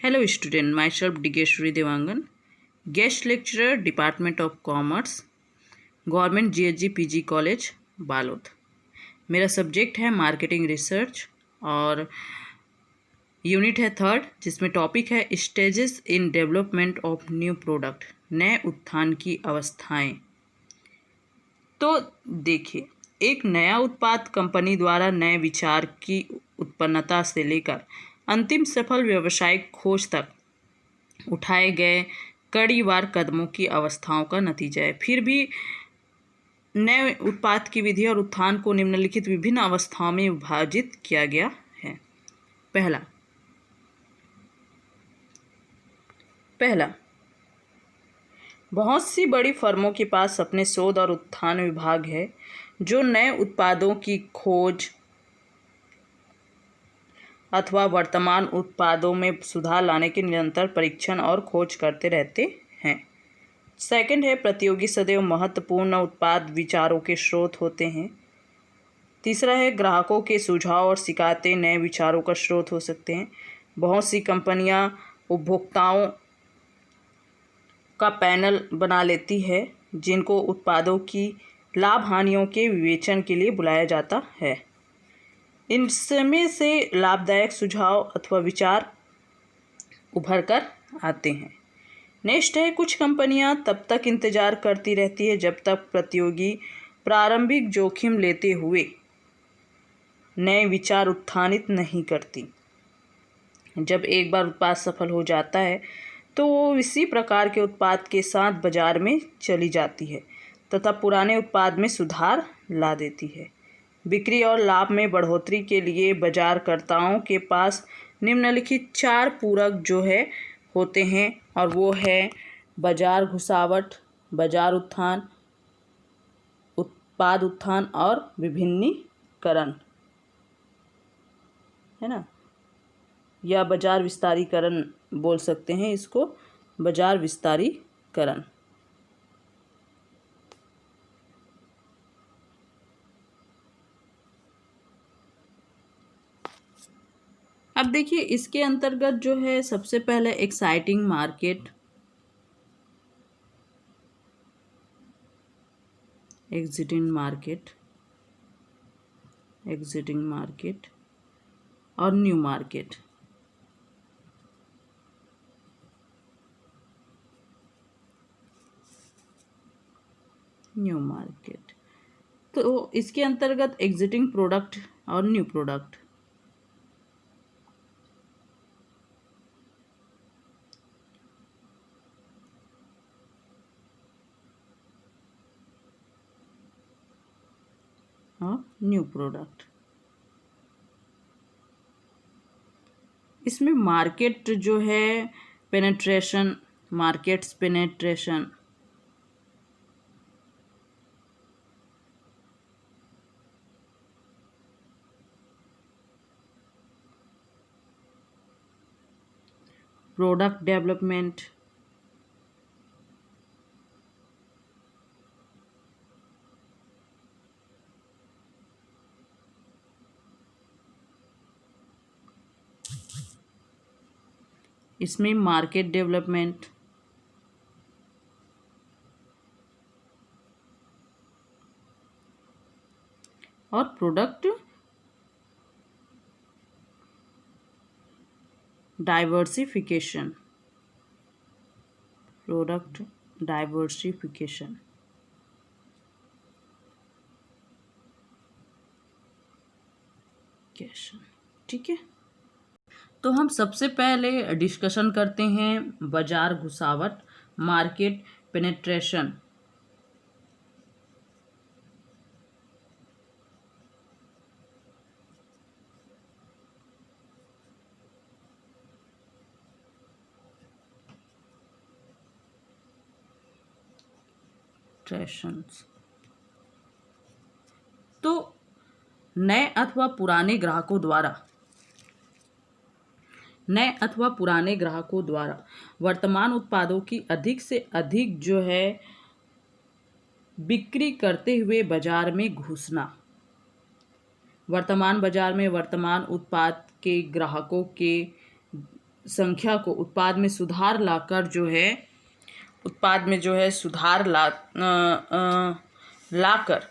Hello student, myself Digeshwari Devangan, guest lecturer, Department of Commerce, government GHG PG college Balod. मेरा subject है marketing research और unit है third, जिसमें topic है stages in development of new product, नए उत्थान की अवस्थाएं। तो देखिए, एक नया उत्पाद कंपनी द्वारा नए विचार की उत्पन्नता से लेकर अंतिम सफल व्यावसायिक खोज तक उठाए गए कड़ीवार कदमों की अवस्थाओं का नतीजा है। फिर भी नए उत्पाद की विधि और उत्थान को निम्नलिखित विभिन्न अवस्थाओं में विभाजित किया गया है। पहला, बहुत सी बड़ी फर्मों के पास अपने शोध और उत्थान विभाग है जो नए उत्पादों की खोज अथवा वर्तमान उत्पादों में सुधार लाने के निरंतर परीक्षण और खोज करते रहते हैं। सेकंड है, प्रतियोगी सदैव महत्वपूर्ण उत्पाद विचारों के स्रोत होते हैं। तीसरा है, ग्राहकों के सुझाव और शिकायतें नए विचारों का स्रोत हो सकते हैं। बहुत सी कंपनियां उपभोक्ताओं का पैनल बना लेती है जिनको उत्पादों की लाभ हानियों के विवेचन के लिए बुलाया जाता है। इनमें से लाभदायक सुझाव अथवा विचार उभर कर आते हैं। नेक्स्ट है, कुछ कंपनियां तब तक इंतजार करती रहती है जब तक प्रतियोगी प्रारंभिक जोखिम लेते हुए नए विचार उत्थानित नहीं करती। जब एक बार उत्पाद सफल हो जाता है तो वो इसी प्रकार के उत्पाद के साथ बाजार में चली जाती है तथा पुराने उत्पाद में सुधार ला देती है। बिक्री और लाभ में बढ़ोतरी के लिए बाजारकर्ताओं के पास निम्नलिखित 4 पूरक जो है होते हैं, और वो है बाजार घुसावट, बाजार उत्थान, उत्पाद उत्थान और विभिन्नीकरण, है ना, या बाजार विस्तारीकरण बोल सकते हैं इसको, बाजार विस्तारीकरण। अब देखिए, इसके अंतर्गत जो है सबसे पहले एक्साइटिंग मार्केट, एग्जिटिंग मार्केट और न्यू मार्केट। तो इसके अंतर्गत एग्जिटिंग प्रोडक्ट और न्यू प्रोडक्ट। न्यू प्रोडक्ट, इसमें मार्केट जो है penetration, markets penetration, product development, इसमें मार्केट डेवलपमेंट, और प्रोडक्ट डाइवर्सिफिकेशन, ठीक है। तो हम सबसे पहले डिस्कशन करते हैं बाजार घुसावट, मार्केट पेनेट्रेशन। तो नए अथवा पुराने ग्राहकों द्वारा वर्तमान उत्पादों की अधिक से अधिक जो है बिक्री करते हुए बाजार में घुसना। वर्तमान बाजार में वर्तमान उत्पाद के ग्राहकों के संख्या को उत्पाद में सुधार लाकर जो है उत्पाद में जो है सुधार लाकर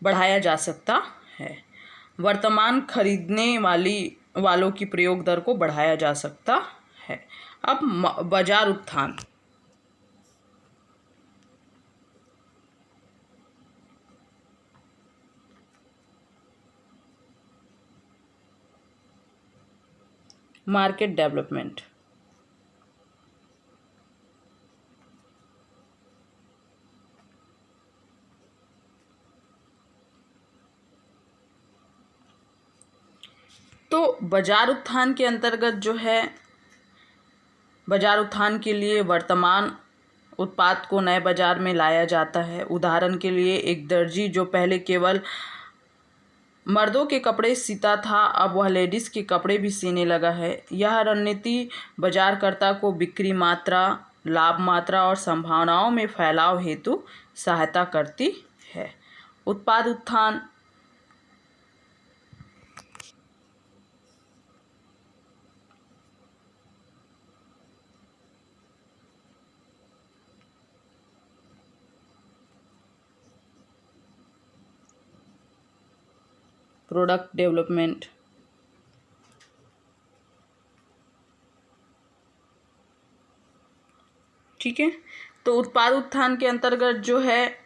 बढ़ाया जा सकता है। वर्तमान खरीदने वालों की प्रयोग दर को बढ़ाया जा सकता है। अब बाजार उत्थान। Market development. तो बाजार उत्थान के अंतर्गत जो है बाजार उत्थान के लिए वर्तमान उत्पाद को नए बाजार में लाया जाता है। उदाहरण के लिए एक दर्जी जो पहले केवल मर्दों के कपड़े सीता था, अब वह लेडीज़ के कपड़े भी सीने लगा है। यह रणनीति बाजारकर्ता को बिक्री मात्रा, लाभ मात्रा और संभावनाओं में फैलाव हेतु सहायता करती है। उत्पाद उत्थान। Product development. ठीक है, तो उत्पाद उत्थान के अंतर्गत जो है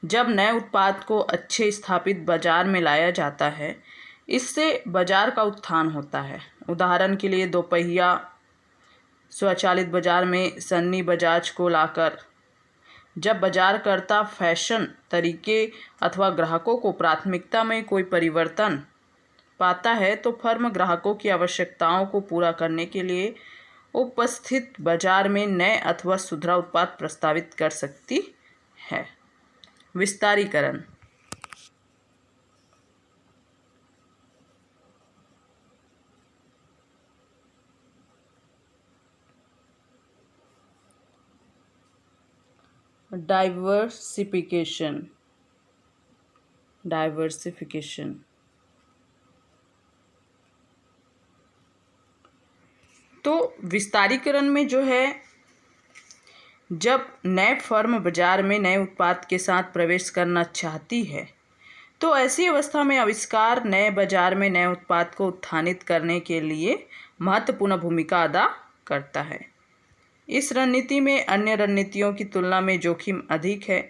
जब नए उत्पाद को अच्छे स्थापित बाजार में लाया जाता है, इससे बाजार का उत्थान होता है। उदाहरण के लिए दोपहिया स्वचालित बाजार में सन्नी बजाज को लाकर जब बाजारकर्ता फैशन तरीके अथवा ग्राहकों को प्राथमिकता में कोई परिवर्तन पाता है तो फर्म ग्राहकों की आवश्यकताओं को पूरा करने के लिए उपस्थित बाजार में नए अथवा सुधरा उत्पाद प्रस्तावित कर सकती है। विस्तारीकरण। डाइवर्सिफिकेशन। तो विस्तारीकरण में जो है जब नए फर्म बाजार में नए उत्पाद के साथ प्रवेश करना चाहती है तो ऐसी अवस्था में आविष्कार नए बाजार में नए उत्पाद को उत्थानित करने के लिए महत्वपूर्ण भूमिका अदा करता है। इस रणनीति में अन्य रणनीतियों की तुलना में जोखिम अधिक है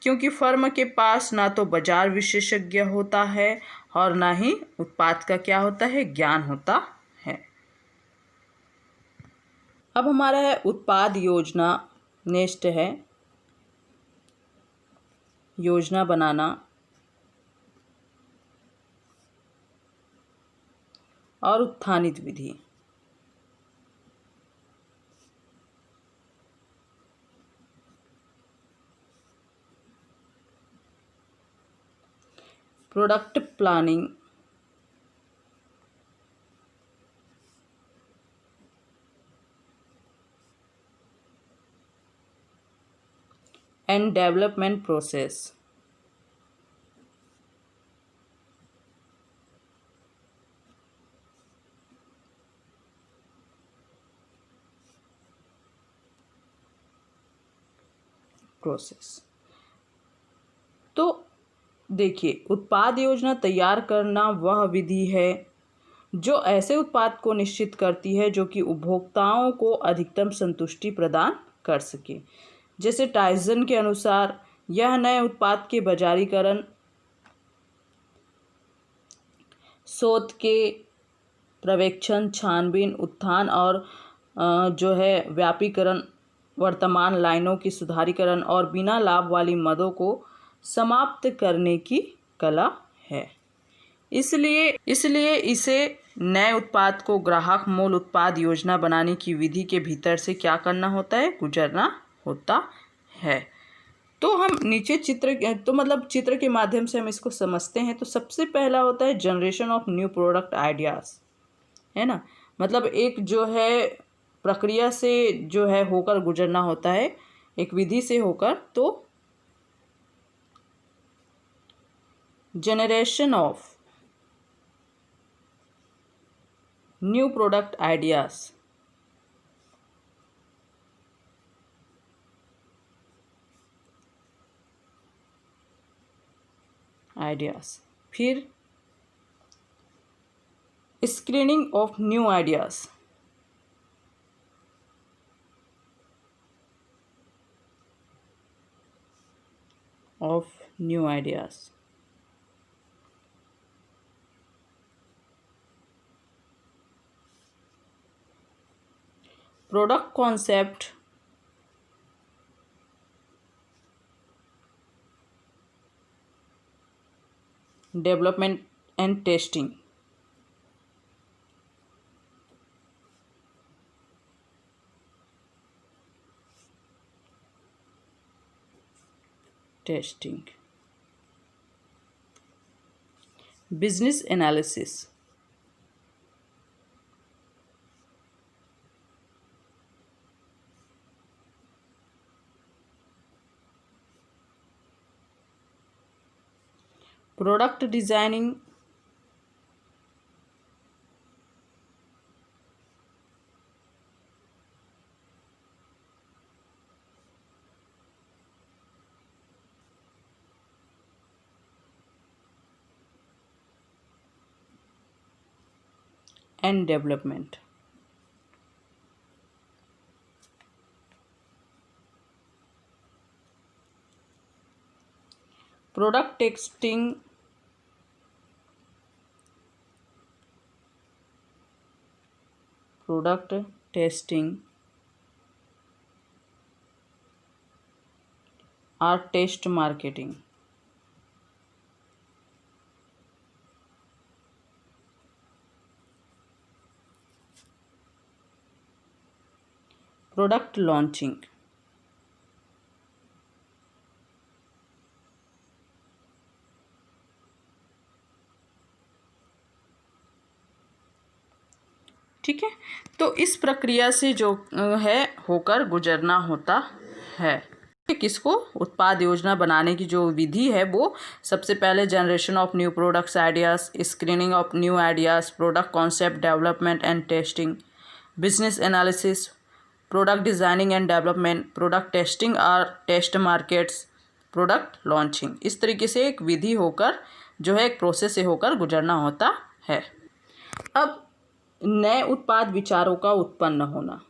क्योंकि फर्म के पास ना तो बाजार विशेषज्ञ होता है और ना ही उत्पाद का क्या होता है, ज्ञान होता है। अब हमारा है उत्पाद योजना। नेक्स्ट है योजना बनाना और उत्थानित विधि। Product planning and development process. तो देखिए, उत्पाद योजना तैयार करना वह विधि है जो ऐसे उत्पाद को निश्चित करती है जो कि उपभोक्ताओं को अधिकतम संतुष्टि प्रदान कर सके। जैसे टाइसन के अनुसार यह नए उत्पाद के बाजारीकरण, शोध के पर्यवेक्षण, छानबीन, उत्थान और जो है व्यापीकरण, वर्तमान लाइनों की सुधारीकरण और बिना लाभ वाली मदों को समाप्त करने की कला है। इसलिए इसे नए उत्पाद को ग्राहक मूल उत्पाद योजना बनाने की विधि के भीतर से क्या करना होता है, गुजरना होता है। तो हम नीचे चित्र के माध्यम से हम इसको समझते हैं। तो सबसे पहला होता है generation of new product ideas, है ना। मतलब एक जो है प्रक्रिया से जो है होकर गुजरना होता है, एक विधि से होकर। तो generation of new product ideas ideas. फिर screening of new ideas, product concept, development and testing, business analysis, product designing, and development. Product testing, और टेस्ट मार्केटिंग। प्रोडक्ट लॉन्चिंग, ठीक है। तो इस प्रक्रिया से जो है होकर गुजरना होता है। किसको? उत्पाद योजना बनाने की जो विधि है वो सबसे पहले generation of new products ideas, screening of new ideas, product concept development and testing, business analysis, product designing and development, product testing और टेस्ट मार्केट्स, प्रोडक्ट लॉन्चिंग। इस तरीके से एक विधि होकर जो है एक प्रोसेस से होकर गुजरना होता है। अब नए उत्पाद विचारों का उत्पन्न होना,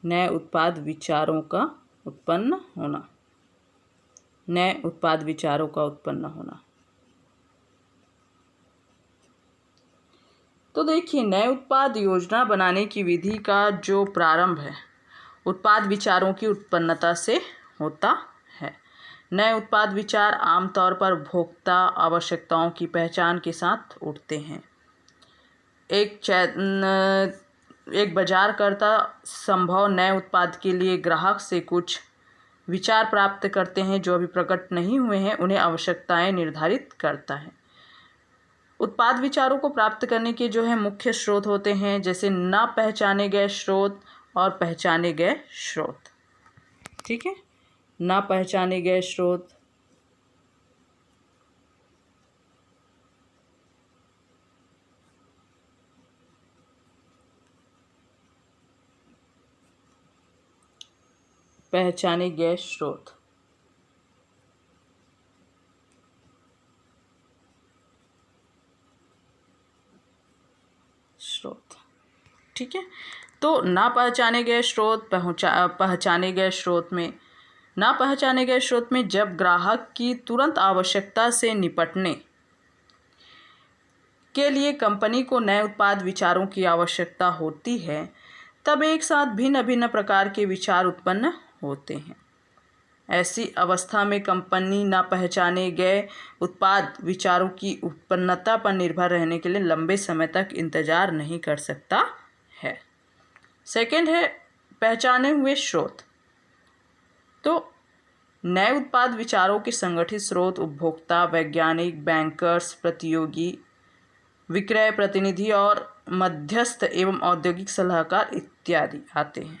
नए उत्पाद विचारों का उत्पन्न होना, नए उत्पाद विचारों का उत्पन्न होना। तो देखिए, नए उत्पाद योजना बनाने की विधि का जो प्रारंभ है उत्पाद विचारों की उत्पन्नता से होता है। नए उत्पाद विचार आमतौर पर उपभोक्ता आवश्यकताओं की पहचान के साथ उठते हैं। एक बाजारकर्ता संभव नए उत्पाद के लिए ग्राहक से कुछ विचार प्राप्त करते हैं जो अभी प्रकट नहीं हुए हैं, उन्हें आवश्यकताएं निर्धारित करता है। उत्पाद विचारों को प्राप्त करने के जो है मुख्य स्रोत होते हैं, जैसे न पहचाने गए स्रोत और पहचाने गए स्रोत। ठीक है, न पहचाने गए स्रोत, पहचाने गए स्रोत। ठीक है, तो ना पहचाने गए स्रोत, पहचाने गए स्रोत में, ना पहचाने गए स्रोत में जब ग्राहक की तुरंत आवश्यकता से निपटने के लिए कंपनी को नए उत्पाद विचारों की आवश्यकता होती है, तब एक साथ भिन्न भिन्न प्रकार के विचार उत्पन्न होते हैं। ऐसी अवस्था में कंपनी ना पहचाने गए उत्पाद विचारों की उत्पन्नता पर निर्भर रहने के लिए लंबे समय तक इंतजार नहीं कर सकता है। सेकंड है पहचाने हुए स्रोत। तो नए उत्पाद विचारों के संगठित स्रोत उपभोक्ता, वैज्ञानिक, बैंकर्स, प्रतियोगी, विक्रय प्रतिनिधि और मध्यस्थ एवं औद्योगिक सलाहकार इत्यादि आते हैं।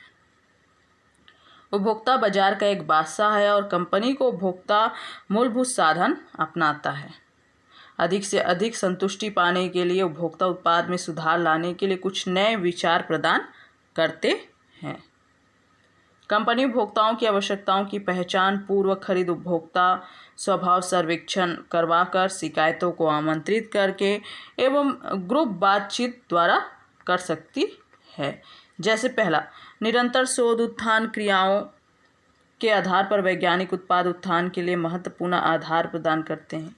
उपभोक्ता बाजार का एक बादशाह है और कंपनी को उपभोक्ता मूलभूत साधन अपनाता है। अधिक से अधिक संतुष्टि पाने के लिए उपभोक्ता उत्पाद में सुधार लाने के लिए कुछ नए विचार प्रदान करते हैं। कंपनी उपभोक्ताओं की आवश्यकताओं की पहचान, पूर्व खरीद, उपभोक्ता स्वभाव सर्वेक्षण करवाकर, शिकायतों को आमंत्रित करके एवं ग्रुप बातचीत द्वारा कर सकती है। जैसे पहला, निरंतर शोध उत्थान क्रियाओं के आधार पर वैज्ञानिक उत्पाद उत्थान के लिए महत्वपूर्ण आधार प्रदान करते हैं।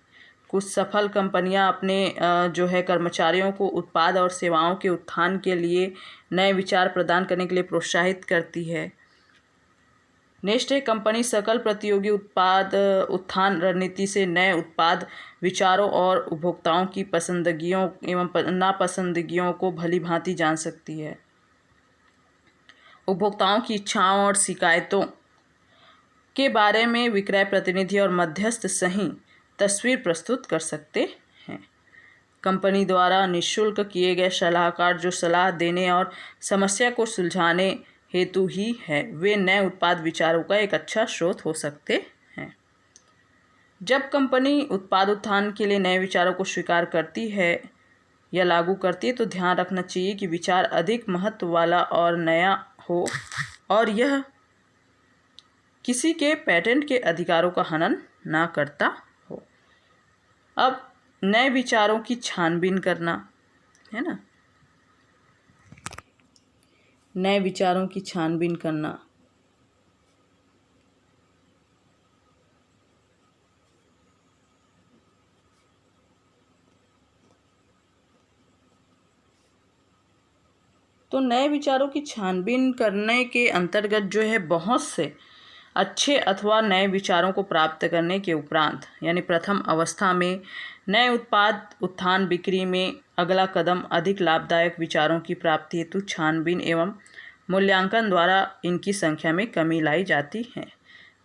कुछ सफल कंपनियां अपने जो है कर्मचारियों को उत्पाद और सेवाओं के उत्थान के लिए नए विचार प्रदान करने के लिए प्रोत्साहित करती है। नेक्स्ट है, कंपनी सकल प्रतियोगी उत्पाद उत्थान रणनीति से नए उत्पाद विचारों और उपभोक्ताओं की पसंदगियों एवं नापसंदगियों को भली भांति जान सकती है। उपभोक्ताओं की इच्छाओं और शिकायतों के बारे में विक्रय प्रतिनिधि और मध्यस्थ सही तस्वीर प्रस्तुत कर सकते हैं। कंपनी द्वारा निःशुल्क किए गए सलाहकार जो सलाह देने और समस्या को सुलझाने हेतु ही है, वे नए उत्पाद विचारों का एक अच्छा स्रोत हो सकते हैं। जब कंपनी उत्पाद उत्थान के लिए नए विचारों को स्वीकार करती है या लागू करती है तो ध्यान रखना चाहिए कि विचार अधिक महत्व वाला और नया हो और यह किसी के पेटेंट के अधिकारों का हनन ना करता हो। अब नए विचारों की छानबीन करना है ना, नए विचारों की छानबीन करना। तो नए विचारों की छानबीन करने के अंतर्गत जो है बहुत से अच्छे अथवा नए विचारों को प्राप्त करने के उपरांत यानी प्रथम अवस्था में नए उत्पाद उत्थान बिक्री में अगला कदम अधिक लाभदायक विचारों की प्राप्ति हेतु छानबीन एवं मूल्यांकन द्वारा इनकी संख्या में कमी लाई जाती है।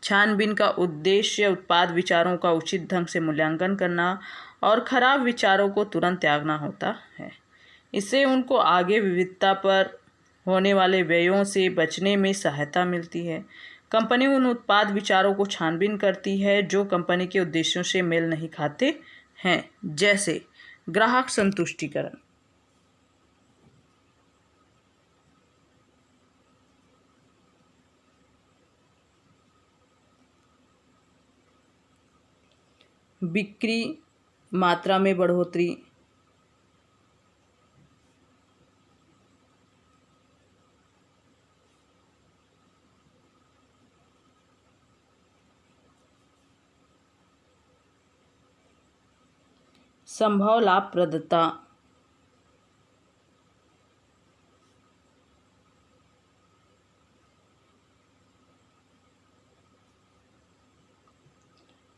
छानबीन का उद्देश्य उत्पाद विचारों का उचित ढंग से मूल्यांकन करना और खराब विचारों को तुरंत त्यागना होता है। इससे उनको आगे विविधता पर होने वाले व्ययों से बचने में सहायता मिलती है। कंपनी उन उत्पाद विचारों को छानबीन करती है जो कंपनी के उद्देश्यों से मेल नहीं खाते हैं, जैसे ग्राहक संतुष्टिकरण, बिक्री मात्रा में बढ़ोतरी, संभव लाभप्रदता,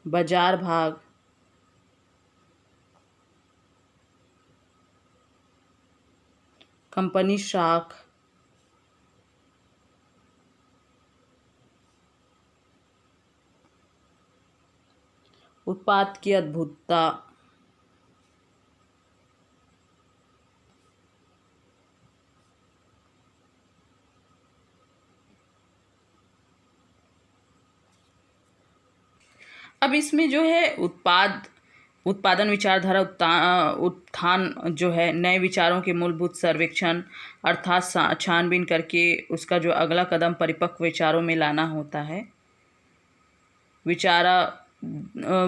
बाजार भाग, कंपनी साख, उत्पाद की अद्भुतता, अब इसमें जो है उत्पादन विचारधारा उत्थान जो है नए विचारों के मूलभूत सर्वेक्षण अर्थात छानबीन करके उसका जो अगला कदम परिपक्व विचारों में लाना होता है।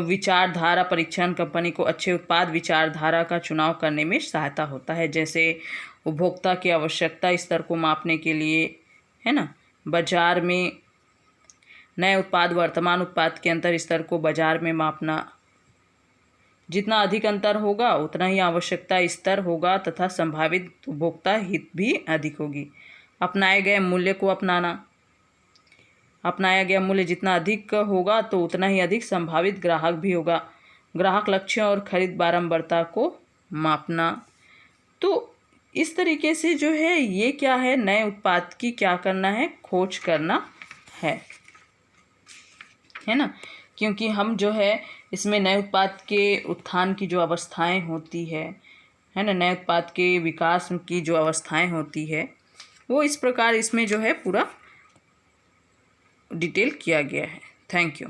विचारधारा परीक्षण कंपनी को अच्छे उत्पाद विचारधारा का चुनाव करने में सहायता होता है, जैसे उपभोक्ता की आवश्यकता स्तर को मापने के लिए, है ना, बाजार में नए उत्पाद वर्तमान उत्पाद के अंतर स्तर को बाजार में मापना। जितना अधिक अंतर होगा उतना ही आवश्यकता स्तर होगा तथा संभावित उपभोक्ता हित भी अधिक होगी। अपनाए गए मूल्य को अपनाना, अपनाया गया मूल्य जितना अधिक होगा तो उतना ही अधिक संभावित ग्राहक भी होगा। ग्राहक लक्ष्यों और खरीद बारंबारता को मापना। तो इस तरीके से जो है ये क्या है, नए उत्पाद की क्या करना है, खोज करना है ना, क्योंकि हम जो है इसमें नए उत्पाद के उत्थान की जो अवस्थाएं होती है ना, नए उत्पाद के विकास की जो अवस्थाएं होती है वो इस प्रकार इसमें जो है पूरा डिटेल किया गया है। Thank you.